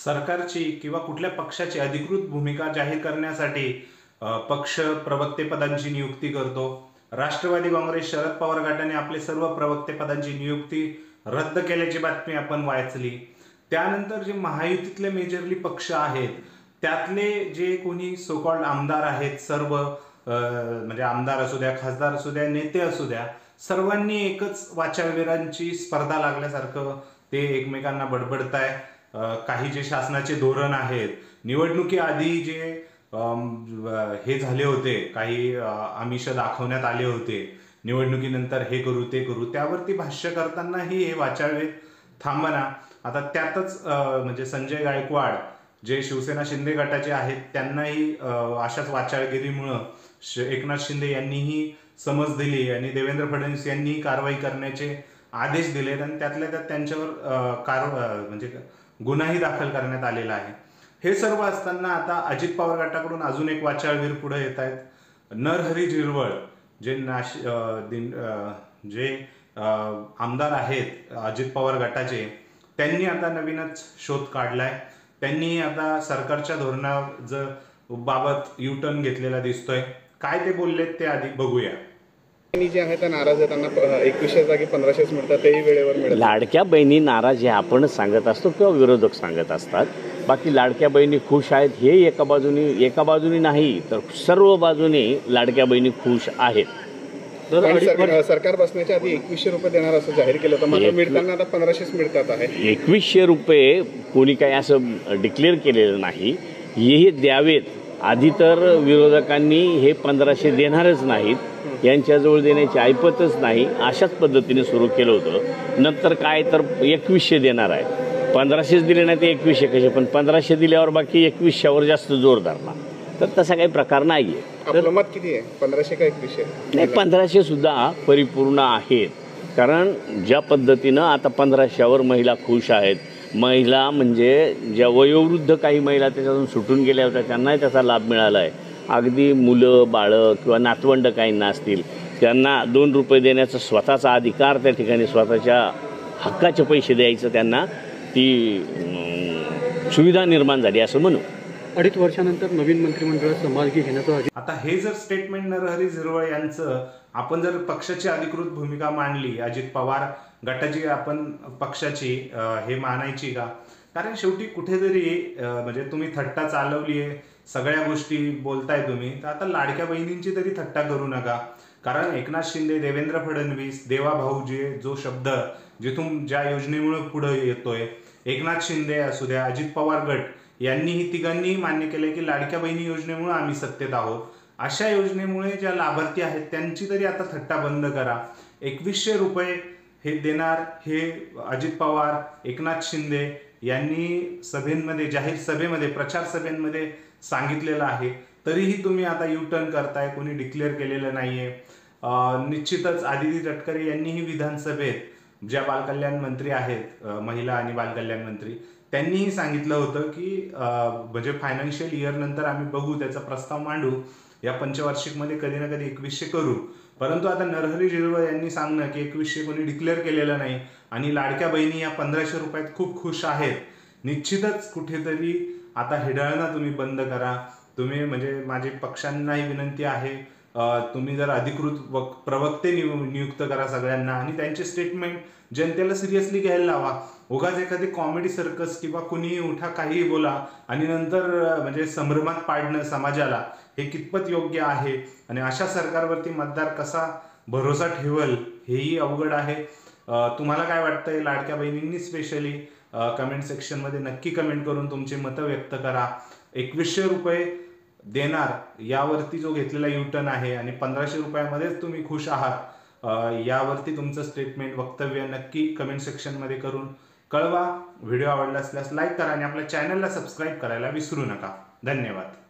सरकारची किंवा कुठल्या पक्षाची अधिकृत भूमिका जाहीर करण्यासाठी पक्ष प्रवक्तेपदांची नियुक्ती करतो। राष्ट्रवादी काँग्रेस शरद पवार गटाने आपले सर्व प्रवक्तेपदांची नियुक्ती रद्द केल्याची बातमी आपण वाचली। त्यानंतर जे महायुतीतले मेजरली पक्ष आहेत त्यातले जे कोणी सो कॉल्ड आमदार आहेत सर्व म्हणजे आमदार असू द्या, खासदार असू द्या, नेते असू द्या, सर्वांनी एकच वाचाळवीरांची स्पर्धा लागल्यासारखं ते एकमेकांना बडबडताय। काही जे शासनाचे धोरण आहेत, निवडणुकी आधी जे हे झाले होते, काही आमिष दाखवण्यात आले होते, निवडणुकीनंतर हे करू ते करू, त्यावरती भाष्य करतानाही हे वाचाळवे थांबना। आता त्यातच म्हणजे संजय गायकवाड जे शिवसेना शिंदे गटाचे आहेत त्यांनाही अशाच वाचाळगिरीमुळे एकनाथ शिंदे यांनीही समज दिली आणि देवेंद्र फडणवीस यांनीही कारवाई करण्याचे आदेश दिलेत आणि त्यातल्या त्यात त्यांच्यावर म्हणजे गुन्हाही दाखल करण्यात आलेला आहे। हे सर्व असताना आता अजित पवार गटाकडून अजून एक वाचाळवीर पुढे येत आहेत। नरहरी झिरवळ जे जे आमदार आहेत अजित पवार गटाचे, त्यांनी आता नवीनच शोध काढलाय। त्यांनी आता सरकारच्या धोरणाबाबत यू टर्न घेतलेला दिसतोय। काय ते बोललेत ते आधी बघूया। जे आहे त्या नाराज आहेत, त्यांना 2100 जागी 1500 मिळतात, तेही वेळेवर मिळतात। लाडक्या बहिणी नाराज हे आपणच सांगत असतो किंवा विरोधक सांगत असतात। बाकी लाडक्या बहिणी खुश आहेत हे एका बाजूनी नाही तर सर्व बाजूने लाडक्या बहिणी खुश आहेत। सरकार बसण्याच्या आधी 2100 रुपये देणार असं जाहीर केलं होतं, मात्र मिळताना आता 1500 मिळतात आहे। 2100 रुपये कोणी काही असं डिक्लेअर केलेलं नाही, हे द्यावेत। आधी तर विरोधकांनी हे 1500 देणारच नाहीत, यांच्याजवळ देण्याची ऐपतच नाही, अशाच पद्धतीने सुरू केलं होतं। नंतर काय तर 2100 देणार आहे, 1500 दिले नाही ते 2100 कसे, पण 1500 दिल्यावर बाकी 2100वर जास्त जोर धरला, तर तसा काही प्रकार नाही आहे। आपलं मत किती आहे, 1500 का 2100? नाही, 1500 सुद्धा परिपूर्ण आहेत, कारण ज्या पद्धतीनं आता 1500वर महिला खुश आहेत। महिला म्हणजे ज्या वयोवृद्ध काही महिला त्याच्यातून सुटून गेल्या होत्या त्यांनाही त्याचा लाभ मिळाला आहे। अगदी मुलं बाळं किंवा नातवंड काहींना असतील त्यांना 2 रुपये देण्याचा स्वतःचा अधिकार त्या ठिकाणी, स्वतःच्या हक्काचे पैसे द्यायचं त्यांना ती सुविधा निर्माण झाली असं म्हणू। 2.5 वर्षानंतर नवीन मंत्रिमंडळात समाजगी घेण्याचं आता हे जर स्टेटमेंट नरहरी झिरवळ यांचं आपण जर पक्षाची अधिकृत भूमिका मांडली, अजित पवार गटाची आपण पक्षाची हे मानायची का? कारण शेवटी कुठेतरी म्हणजे तुम्ही थट्टा चालवली आहे, सगळ्या गोष्टी बोलताय तुम्ही, तर आता लाडक्या बहिणींची तरी थट्टा करू नका। कारण एकनाथ शिंदे, देवेंद्र फडणवीस, देवा भाऊजी जो शब्द जिथून ज्या योजनेमुळे पुढे येतोय, एकनाथ शिंदे असू द्या, अजित पवार गट यांनीही तिघांनीही मान्य केलंय की लाडक्या बहिणी योजनेमुळे आम्ही सत्तेत आहोत। अशा योजनेमुळे ज्या लाभार्थी आहेत त्यांची तरी आता थट्टा बंद करा। 2100 रुपये हे देणार हे अजित पवार, एकनाथ शिंदे यांनी सभेमध्ये, जाहीर सभेमध्ये, प्रचार सभेमध्ये सांगितलेलं आहे, तरीही तुम्ही आता यू टर्न करताय, कोणी डिक्लेअर केलेलं नाहीये। निश्चितच आदिती तटकरे यांनीही विधानसभेत ज्या बालकल्याण मंत्री आहेत, महिला आणि बालकल्याण मंत्री, त्यांनीही सांगितलं होतं की म्हणजे फायनान्शियल इयर नंतर आम्ही बघू, त्याचा प्रस्ताव मांडू, या पंचवार्षिकमध्ये कधी ना कधी 2100 करू। परंतु आता नरहरी झिरवळ यांनी सांगणं की 2100 कोणी डिक्लेअर केलेलं नाही आणि लाडक्या बहिणी या 1500 रुपयात खूप खुश आहेत। निश्चितच कुठेतरी आता हेडाळणं तुम्ही बंद करा। तुम्ही म्हणजे माझी पक्षांनाही विनंती आहे, तुम्ही जर अधिकृत प्रवक्ते नियुक्त करा सगळ्यांना आणि त्यांचे स्टेटमेंट जनतेला सिरियसली घ्यायला लावा। उगाच एखादी कॉमेडी सर्कस किंवा कुणीही उठा काहीही बोला आणि नंतर म्हणजे संभ्रमात पाडणं समाजाला, हे कितपत योग्य आहे आणि अशा सरकारवरती मतदार कसा भरोसा ठेवल हेही अवघड आहे। तुम्हाला काय वाटतंय लाडक्या बहिणींनी स्पेशली कमेंट सेक्शनमध्ये नक्की कमेंट करून तुमचे मतं व्यक्त करा। 2100 रुपये देणार यावरती जो घेतलेला यू टर्न आहे आणि 1500 रुपयामध्येच तुम्ही खुश आहात, यावरती तुमचं स्टेटमेंट, वक्तव्य नक्की कमेंट सेक्शनमध्ये करून कळवा। व्हिडिओ आवडला असल्यास लाईक करा आणि आपल्या चॅनलला सबस्क्राईब करायला विसरू नका। धन्यवाद।